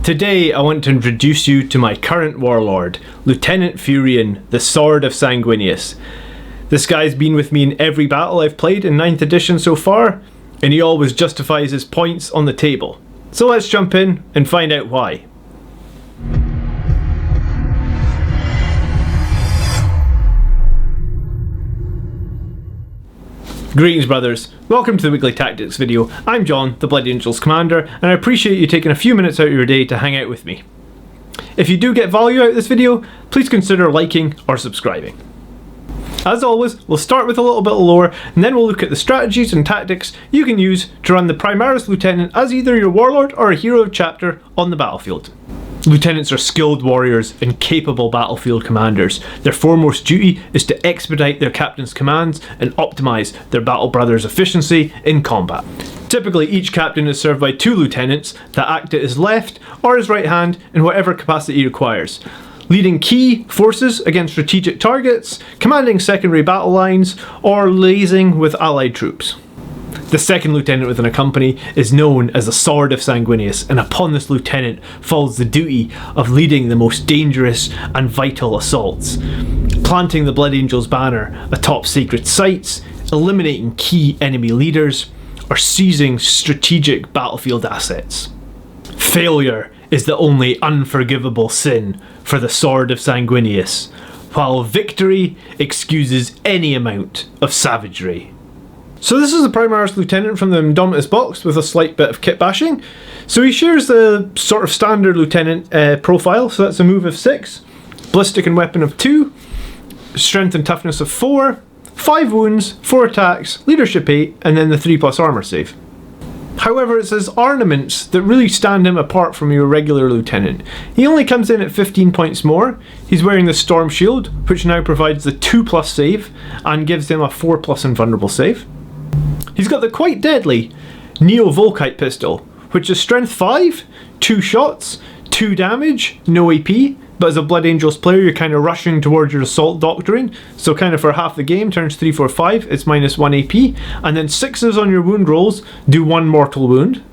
Today I want to introduce you to my current warlord, Lieutenant Furion, the Sword of Sanguinuis. This guy's been with me in every battle I've played in 9th edition so far, and he always justifies his points on the table. So let's jump in and find out why. Greetings brothers, welcome to the weekly tactics video. I'm John, the Blood Angels Commander, and I appreciate you taking a few minutes out of your day to hang out with me. If you do get value out of this video, please consider liking or subscribing. As always, we'll start with a little bit of lore, and then we'll look at the strategies and tactics you can use to run the Primaris Lieutenant as either your warlord or a hero of chapter on the battlefield. Lieutenants are skilled warriors and capable battlefield commanders. Their foremost duty is to expedite their captain's commands and optimise their battle brothers' efficiency in combat. Typically, each captain is served by 2 lieutenants that act at his left or his right hand in whatever capacity he requires, leading key forces against strategic targets, commanding secondary battle lines, or liaising with allied troops. The second lieutenant within a company is known as the Sword of Sanguinuis, and upon this lieutenant falls the duty of leading the most dangerous and vital assaults, planting the Blood Angels banner atop sacred sites, eliminating key enemy leaders, or seizing strategic battlefield assets. Failure is the only unforgivable sin for the Sword of Sanguinuis, while victory excuses any amount of savagery. So this is the Primaris Lieutenant from the Indomitus box with a slight bit of kit bashing. So he shares the sort of standard Lieutenant profile, so that's a move of 6, ballistic and weapon of 2, strength and toughness of 4, 5 wounds, 4 attacks, leadership 8, and then the 3+ armor save. However, it's his Armaments that really stand him apart from your regular Lieutenant. He only comes in at 15 points more. He's wearing the Storm Shield, which now provides the 2+ save and gives him a 4+ invulnerable save. He's got the quite deadly Neo-Volkite pistol, which is strength 5, 2 shots, 2 damage, no AP, but as a Blood Angels player you're kind of rushing towards your Assault Doctrine, so kind of for half the game, turns 3, 4, 5, it's minus 1 AP, and then 6s on your wound rolls do 1 mortal wound.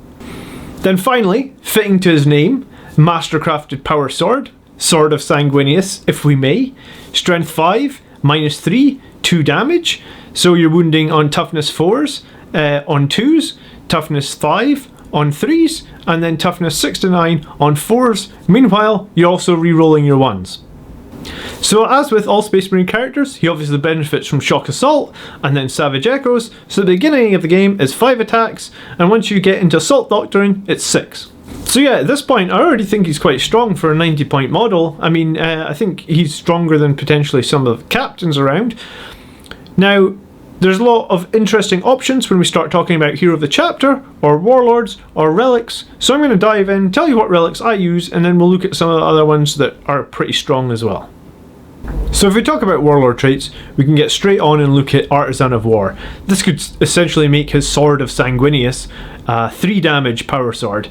Then finally, fitting to his name, Mastercrafted Power Sword, Sword of Sanguinuis, if we may, strength 5, minus 3, 2 damage, so you're wounding on toughness 4s, on 2s, toughness 5 on 3s, and then toughness 6 to 9 on 4s. Meanwhile, you're also re-rolling your 1s. So as with all Space Marine characters, he obviously benefits from Shock Assault and then Savage Echoes, so the beginning of the game is 5 attacks, and once you get into Assault Doctrine, it's 6. So yeah, at this point, I already think he's quite strong for a 90-point model. I mean, I think he's stronger than potentially some of the captains around. Now, there's a lot of interesting options when we start talking about Hero of the Chapter, or Warlords, or Relics, so I'm going to dive in, tell you what relics I use, and then we'll look at some of the other ones that are pretty strong as well. So if we talk about Warlord traits, we can get straight on and look at Artisan of War. This could essentially make his Sword of Sanguinuis a 3 damage power sword.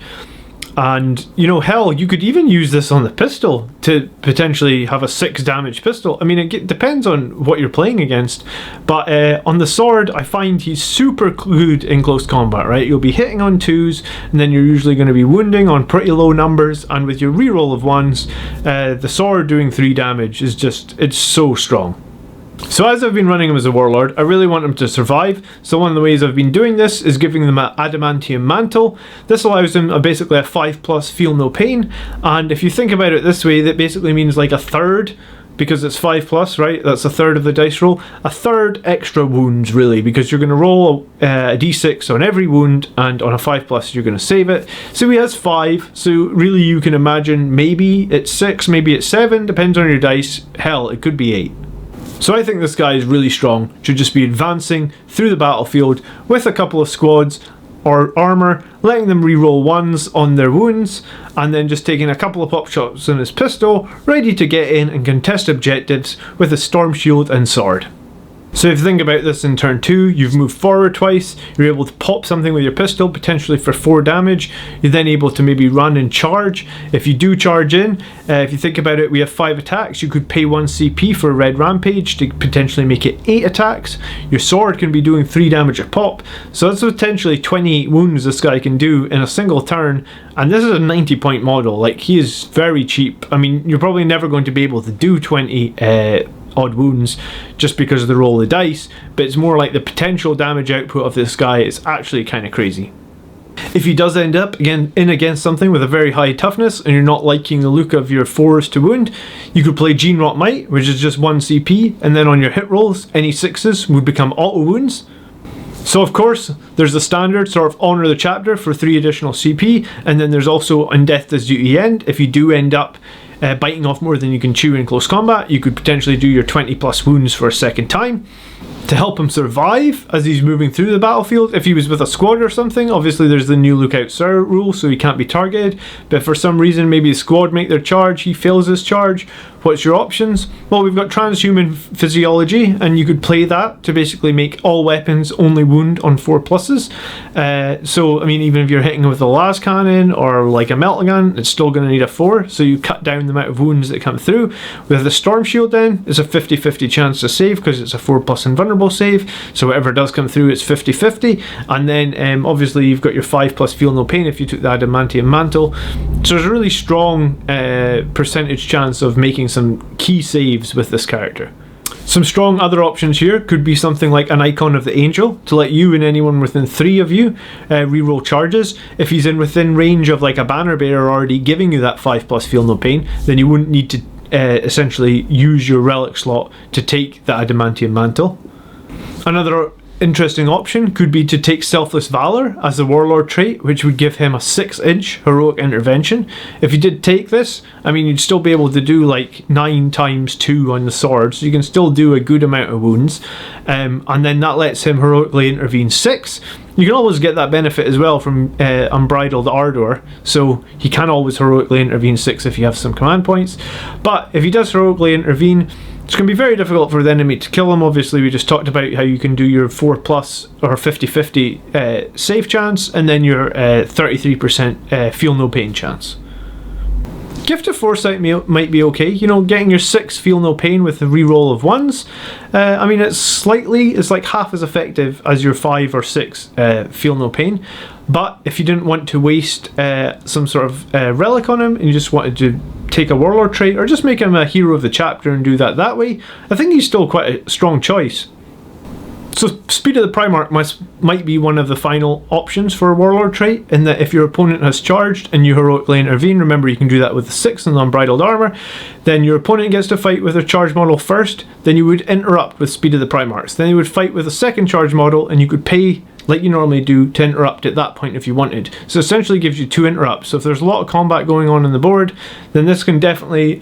And, you know, hell, you could even use this on the pistol to potentially have a 6 damage pistol. I mean, it depends on what you're playing against. But on the sword, I find he's super good in close combat, right? You'll be hitting on 2s, and then you're usually going to be wounding on pretty low numbers. And with your reroll of 1s, the sword doing 3 damage is just, it's so strong. So as I've been running him as a warlord, I really want him to survive, so one of the ways I've been doing this is giving them an adamantium mantle. This allows them basically a 5+ feel no pain, and if you think about it this way, that basically means like a third, because it's 5+, right? That's a third of the dice roll. A third extra wounds, really, because you're going to roll a d6 on every wound, and on a 5+ you're going to save it. So he has 5, so really you can imagine maybe it's 6, maybe it's 7, depends on your dice. Hell, it could be 8. So I think this guy is really strong, should just be advancing through the battlefield with a couple of squads or armour, letting them reroll 1s on their wounds, and then just taking a couple of pop shots in his pistol, ready to get in and contest objectives with a Storm Shield and sword. So if you think about this in turn 2, you've moved forward twice, you're able to pop something with your pistol, potentially for 4 damage, you're then able to maybe run and charge. If you do charge in, if you think about it, we have 5 attacks, you could pay 1 CP for a red rampage to potentially make it 8 attacks. Your sword can be doing 3 damage a pop, so that's potentially 28 wounds this guy can do in a single turn, and this is a 90 point model. Like, he is very cheap. I mean, you're probably never going to be able to do 20 odd wounds just because of the roll of the dice, but it's more like the potential damage output of this guy is actually kind of crazy. If he does end up again in against something with a very high toughness and you're not liking the look of your 4s to wound, you could play Gene Rot Might, which is just 1 CP, and then on your hit rolls, any 6s would become auto wounds. So of course, there's the standard sort of Honour the Chapter for 3 additional CP, and then there's also On Death Does Duty End. If you do end up biting off more than you can chew in close combat, you could potentially do your 20 plus wounds for a second time. To help him survive as he's moving through the battlefield, if he was with a squad or something, obviously there's the new Lookout Sir rule, so he can't be targeted, but if for some reason maybe the squad make their charge, he fails his charge, what's your options? Well, we've got Transhuman Physiology, and you could play that to basically make all weapons only wound on 4 pluses. So I mean, even if you're hitting with a las cannon or like a melta gun, it's still going to need a 4, so you cut down the amount of wounds that come through. With the Storm Shield then, it's a 50-50 chance to save because it's a 4 plus invulnerable save, so whatever does come through, it's 50-50. And then obviously you've got your 5 plus Feel No Pain if you took the Adamantium Mantle, so there's a really strong percentage chance of making some key saves with this character. Some strong other options here could be something like an Icon of the Angel to let you and anyone within 3 of you reroll charges. If he's in within range of like a banner bearer already giving you that 5 plus Feel No Pain, then you wouldn't need to essentially use your relic slot to take the Adamantium Mantle. Another interesting option could be to take Selfless Valor as the Warlord trait, which would give him a 6-inch heroic intervention. If you did take this, I mean, you'd still be able to do like 9 times 2 on the sword, so you can still do a good amount of wounds, and then that lets him heroically intervene 6. You can always get that benefit as well from Unbridled Ardor, so he can always heroically intervene 6 if you have some command points. But if he does heroically intervene, it's going to be very difficult for the enemy to kill him. Obviously, we just talked about how you can do your 4 plus or 50-50 save chance, and then your 33% Feel No Pain chance. Gift of Foresight might be okay. You know, getting your 6 Feel No Pain with a reroll of 1s. I mean, it's like half as effective as your 5 or 6 Feel No Pain. But if you didn't want to waste some sort of relic on him and you just wanted to take a Warlord trait or just make him a hero of the chapter and do that way, I think he's still quite a strong choice. So Speed of the Primarch might be one of the final options for a Warlord trait, in that if your opponent has charged and you heroically intervene, remember you can do that with the 6 and Unbridled Armor, then your opponent gets to fight with a charge model first, then you would interrupt with Speed of the Primarchs. Then you would fight with a second charge model and you could pay like you normally do to interrupt at that point if you wanted. So essentially gives you 2 interrupts. So if there's a lot of combat going on the board, then this can definitely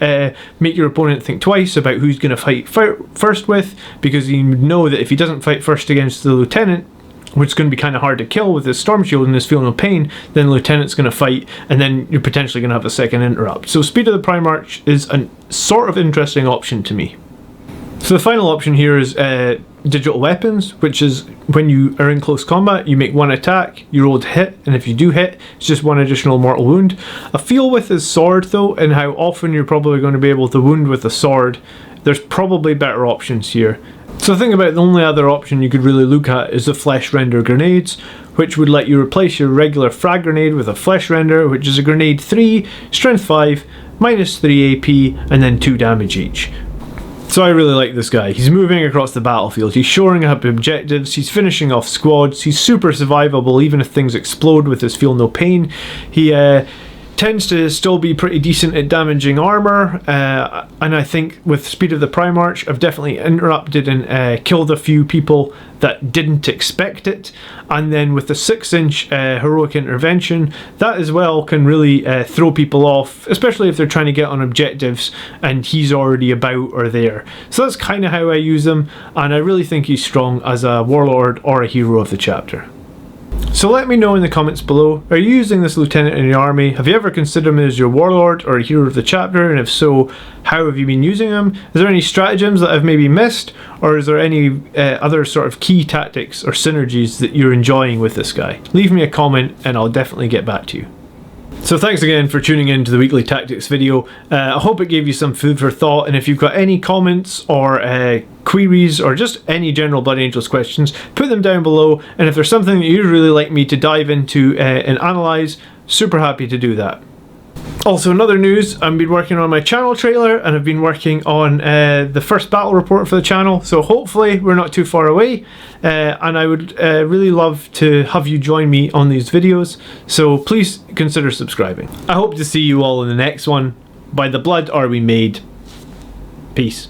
make your opponent think twice about who's going to fight first with, because you know that if he doesn't fight first against the Lieutenant, which is going to be kind of hard to kill with his Storm Shield and his Feel No Pain, then the Lieutenant's going to fight, and then you're potentially going to have a second interrupt. So Speed of the Primarch is a sort of interesting option to me. So the final option here is digital weapons, which is when you are in close combat, you make 1 attack, you roll to hit, and if you do hit, it's just 1 additional mortal wound. I feel with his sword though, and how often you're probably going to be able to wound with a sword, there's probably better options here. So think about the only other option you could really look at is the Flesh Render grenades, which would let you replace your regular frag grenade with a Flesh Render, which is a grenade 3, strength 5, minus 3 AP, and then 2 damage each. So I really like this guy. He's moving across the battlefield, he's shoring up objectives, he's finishing off squads, he's super survivable even if things explode with his Feel No Pain. He tends to still be pretty decent at damaging armor, and I think with Speed of the Primarch I've definitely interrupted and killed a few people that didn't expect it, and then with the 6-inch heroic intervention, that as well can really throw people off, especially if they're trying to get on objectives and he's already about or there. So that's kind of how I use him, and I really think he's strong as a Warlord or a hero of the chapter. So let me know in the comments below, are you using this lieutenant in your army? Have you ever considered him as your warlord or a hero of the chapter, and if so, how have you been using him? Is there any stratagems that I've maybe missed, or is there any other sort of key tactics or synergies that you're enjoying with this guy? Leave me a comment and I'll definitely get back to you. So thanks again for tuning in to the weekly tactics video. I hope it gave you some food for thought, and if you've got any comments or queries or just any general Blood Angels questions, put them down below, and if there's something that you'd really like me to dive into and analyse, super happy to do that. Also, in other news, I've been working on my channel trailer and I've been working on the first battle report for the channel, so hopefully we're not too far away, and I would really love to have you join me on these videos, so please consider subscribing. I hope to see you all in the next one. By the blood are we made. Peace.